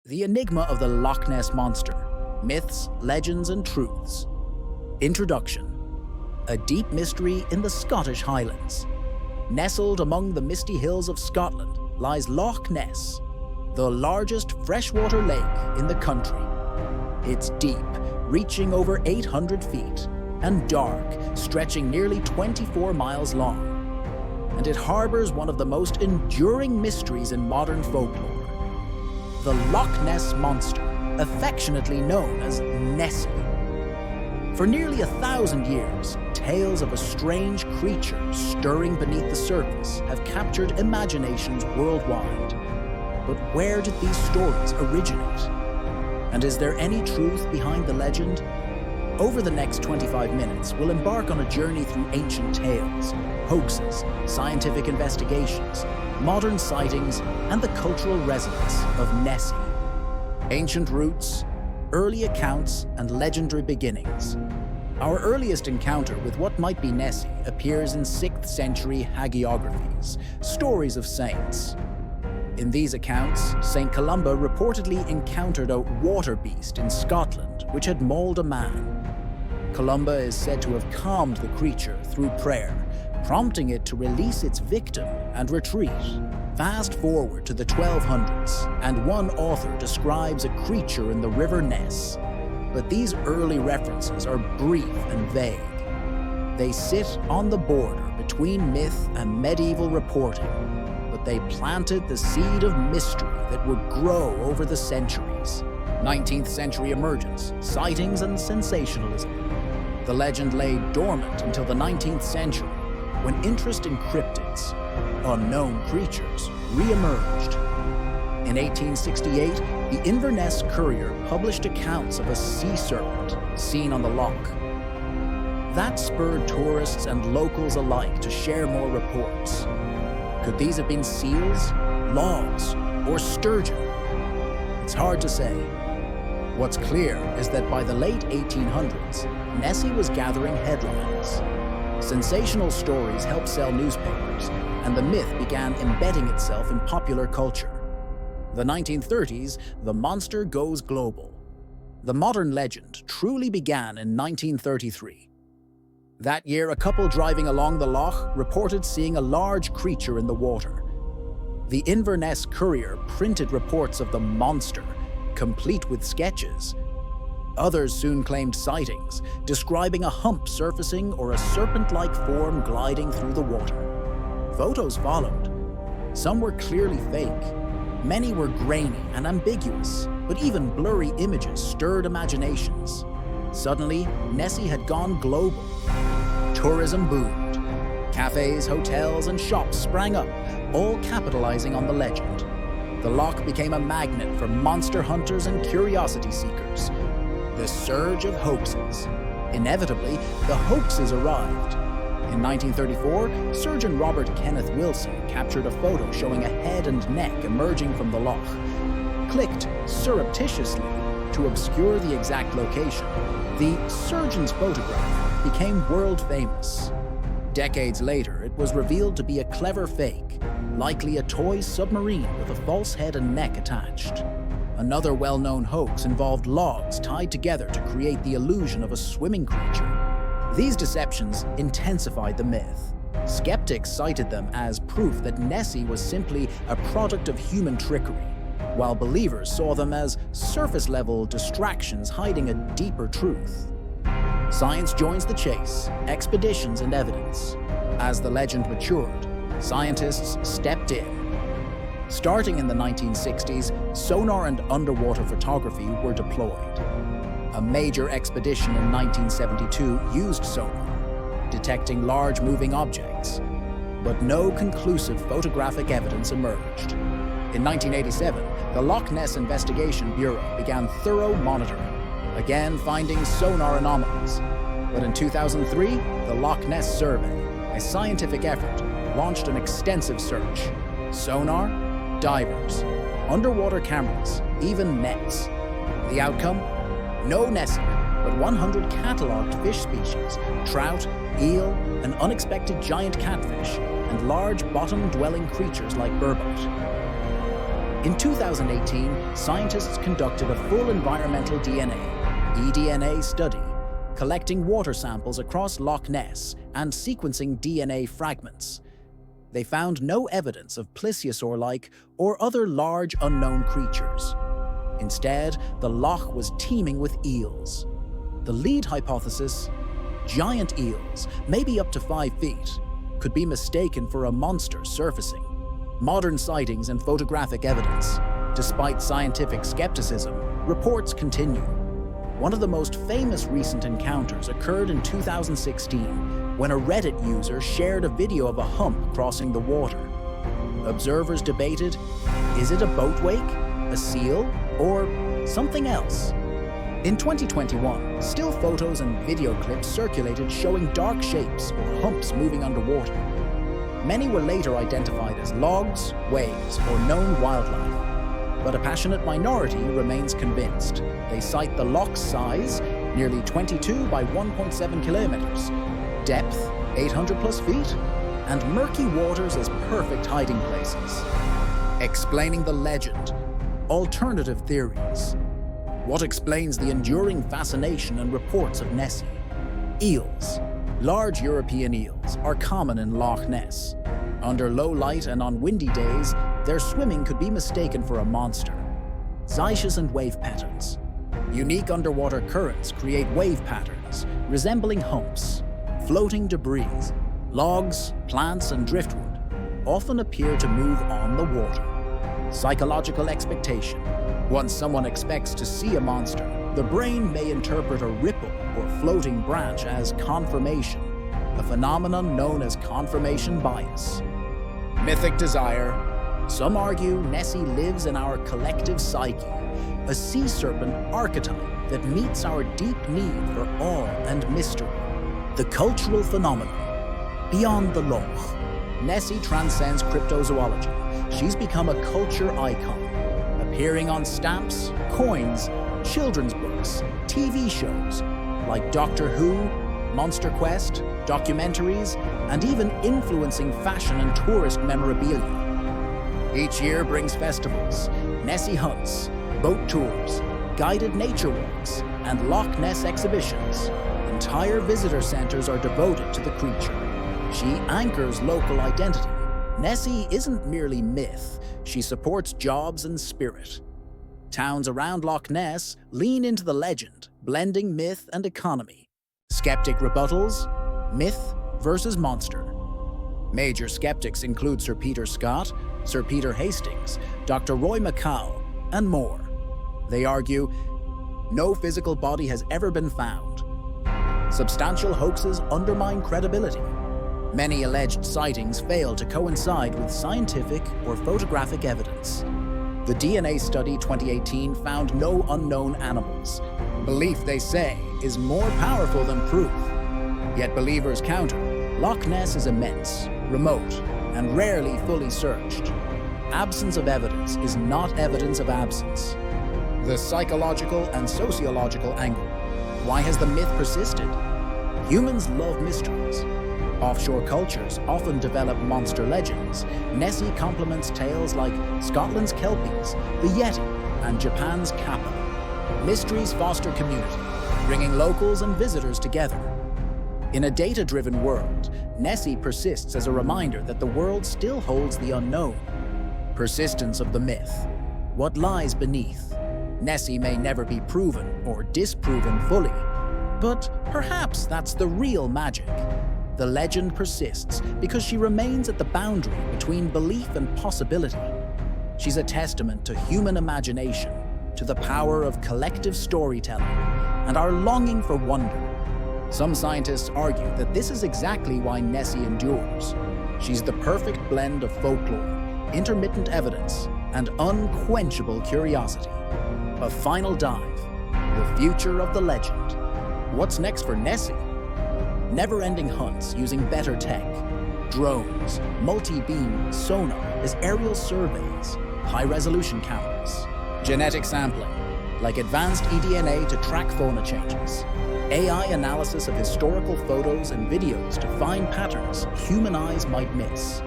The enigma of the Loch Ness Monster. Myths, legends and truths. Introduction. A deep mystery in the Scottish Highlands. Nestled among the misty hills of Scotland lies Loch Ness, the largest freshwater lake in the country. It's deep, reaching over 800 feet, and dark, stretching nearly 24 miles long. And it harbors one of the most enduring mysteries in modern folklore. The Loch Ness Monster, affectionately known as Nessie. For nearly 1,000 years, tales of a strange creature stirring beneath the surface have captured imaginations worldwide. But where did these stories originate? And is there any truth behind the legend? Over the next 25 minutes, we'll embark on a journey through ancient tales, hoaxes, scientific investigations, modern sightings, and the cultural resonance of Nessie. Ancient roots, early accounts, and legendary beginnings. Our earliest encounter with what might be Nessie appears in 6th century hagiographies, stories of saints. In these accounts, St. Columba reportedly encountered a water beast in Scotland which had mauled a man. Columba is said to have calmed the creature through prayer, prompting it to release its victim and retreat. Fast forward to the 1200s, and one author describes a creature in the River Ness. But these early references are brief and vague. They sit on the border between myth and medieval reporting, but they planted the seed of mystery that would grow over the centuries. 19th century emergence, sightings and sensationalism. The legend lay dormant until the 19th century, when interest in cryptids, unknown creatures, re-emerged. In 1868, the Inverness Courier published accounts of a sea serpent seen on the loch. That spurred tourists and locals alike to share more reports. Could these have been seals, logs, or sturgeon? It's hard to say. What's clear is that by the late 1800s, Nessie was gathering headlines. Sensational stories helped sell newspapers, and the myth began embedding itself in popular culture. The 1930s, the monster goes global. The modern legend truly began in 1933. That year, a couple driving along the loch reported seeing a large creature in the water. The Inverness Courier printed reports of the monster, complete with sketches. Others soon claimed sightings, describing a hump surfacing or a serpent-like form gliding through the water. Photos followed. Some were clearly fake. Many were grainy and ambiguous, but even blurry images stirred imaginations. Suddenly, Nessie had gone global. Tourism boomed. Cafes, hotels, and shops sprang up, all capitalizing on the legend. The loch became a magnet for monster hunters and curiosity seekers. The surge of hoaxes. Inevitably, the hoaxes arrived. In 1934, surgeon Robert Kenneth Wilson captured a photo showing a head and neck emerging from the loch. Clicked surreptitiously to obscure the exact location, the surgeon's photograph became world famous. Decades later, it was revealed to be a clever fake, likely a toy submarine with a false head and neck attached. Another well-known hoax involved logs tied together to create the illusion of a swimming creature. These deceptions intensified the myth. Skeptics cited them as proof that Nessie was simply a product of human trickery, while believers saw them as surface-level distractions hiding a deeper truth. Science joins the chase, expeditions and evidence. As the legend matured, scientists stepped in. Starting in the 1960s, sonar and underwater photography were deployed. A major expedition in 1972 used sonar, detecting large moving objects, but no conclusive photographic evidence emerged. In 1987, the Loch Ness Investigation Bureau began thorough monitoring, again finding sonar anomalies. But in 2003, the Loch Ness Survey, a scientific effort, launched an extensive search. Sonar, divers, underwater cameras, even nets. The outcome? No Nessie, but 100 catalogued fish species, trout, eel, an unexpected giant catfish, and large bottom-dwelling creatures like burbot. In 2018, scientists conducted a full environmental DNA, eDNA study, collecting water samples across Loch Ness and sequencing DNA fragments. They found no evidence of plesiosaur-like or other large unknown creatures. Instead, the loch was teeming with eels. The lead hypothesis: giant eels, maybe up to 5 feet, could be mistaken for a monster surfacing. Modern sightings and photographic evidence. Despite scientific skepticism, reports continue. One of the most famous recent encounters occurred in 2016 when a Reddit user shared a video of a hump crossing the water. Observers debated, is it a boat wake, a seal, or something else? In 2021, still photos and video clips circulated showing dark shapes or humps moving underwater. Many were later identified as logs, waves, or known wildlife. But a passionate minority remains convinced. They cite the loch's size, nearly 22 by 1.7 kilometers, depth, 800 plus feet, and murky waters as perfect hiding places. Explaining the legend. Alternative theories. What explains the enduring fascination and reports of Nessie? Eels. Large European eels are common in Loch Ness. Under low light and on windy days, their swimming could be mistaken for a monster. Zeiches and wave patterns. Unique underwater currents create wave patterns, resembling humps. Floating debris, logs, plants, and driftwood often appear to move on the water. Psychological expectation. Once someone expects to see a monster, the brain may interpret a ripple or floating branch as confirmation, a phenomenon known as confirmation bias. Mythic desire. Some argue Nessie lives in our collective psyche, a sea serpent archetype that meets our deep need for awe and mystery. The cultural phenomenon. Beyond the Loch, Nessie transcends cryptozoology. She's become a culture icon, appearing on stamps, coins, children's books, TV shows like Doctor Who, Monster Quest, documentaries, and even influencing fashion and tourist memorabilia. Each year brings festivals, Nessie hunts, boat tours, guided nature walks, and Loch Ness exhibitions. Entire visitor centers are devoted to the creature. She anchors local identity. Nessie isn't merely myth, she supports jobs and spirit. Towns around Loch Ness lean into the legend, blending myth and economy. Skeptic rebuttals, myth versus monster. Major skeptics include Sir Peter Scott, Sir Peter Hastings, Dr. Roy McCall, and more. They argue, no physical body has ever been found. Substantial hoaxes undermine credibility. Many alleged sightings fail to coincide with scientific or photographic evidence. The DNA study 2018 found no unknown animals. Belief, they say, is more powerful than proof. Yet believers counter. Loch Ness is immense, remote, and rarely fully searched. Absence of evidence is not evidence of absence. The psychological and sociological angle. Why has the myth persisted? Humans love mysteries. Offshore cultures often develop monster legends. Nessie complements tales like Scotland's Kelpies, the Yeti, and Japan's Kappa. Mysteries foster community, bringing locals and visitors together. In a data-driven world, Nessie persists as a reminder that the world still holds the unknown. Persistence of the myth. What lies beneath? Nessie may never be proven or disproven fully, but perhaps that's the real magic. The legend persists because she remains at the boundary between belief and possibility. She's a testament to human imagination, to the power of collective storytelling, and our longing for wonder. Some scientists argue that this is exactly why Nessie endures. She's the perfect blend of folklore, intermittent evidence, and unquenchable curiosity. A final dive, the future of the legend. What's next for Nessie? Never-ending hunts using better tech, drones, multi-beam sonar as aerial surveys, high-resolution cameras, genetic sampling, like advanced eDNA to track fauna changes, AI analysis of historical photos and videos to find patterns human eyes might miss,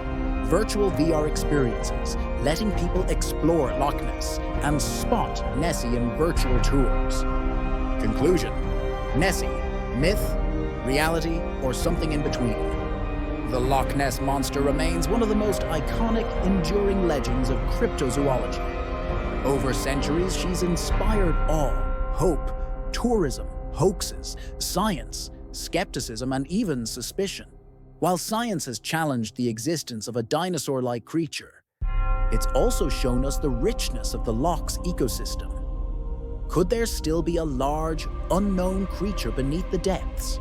virtual VR experiences, letting people explore Loch Ness and spot Nessie in virtual tours. Conclusion: Nessie, myth, reality, or something in between? The Loch Ness Monster remains one of the most iconic, enduring legends of cryptozoology. Over centuries, she's inspired awe, hope, tourism, hoaxes, science, skepticism, and even suspicion. While science has challenged the existence of a dinosaur-like creature, it's also shown us the richness of the loch's ecosystem. Could there still be a large, unknown creature beneath the depths?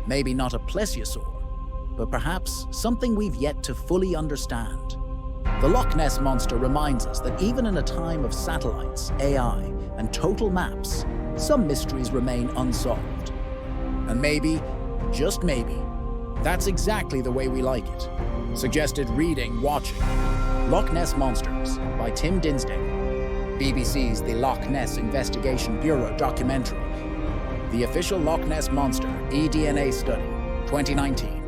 Maybe not a plesiosaur, but perhaps something we've yet to fully understand. The Loch Ness Monster reminds us that even in a time of satellites, AI, and total maps, some mysteries remain unsolved. And maybe, just maybe, that's exactly the way we like it. Suggested reading, watching: Loch Ness Monsters by Tim Dinsdale. BBC's The Loch Ness Investigation Bureau documentary. The Official Loch Ness Monster eDNA Study, 2019.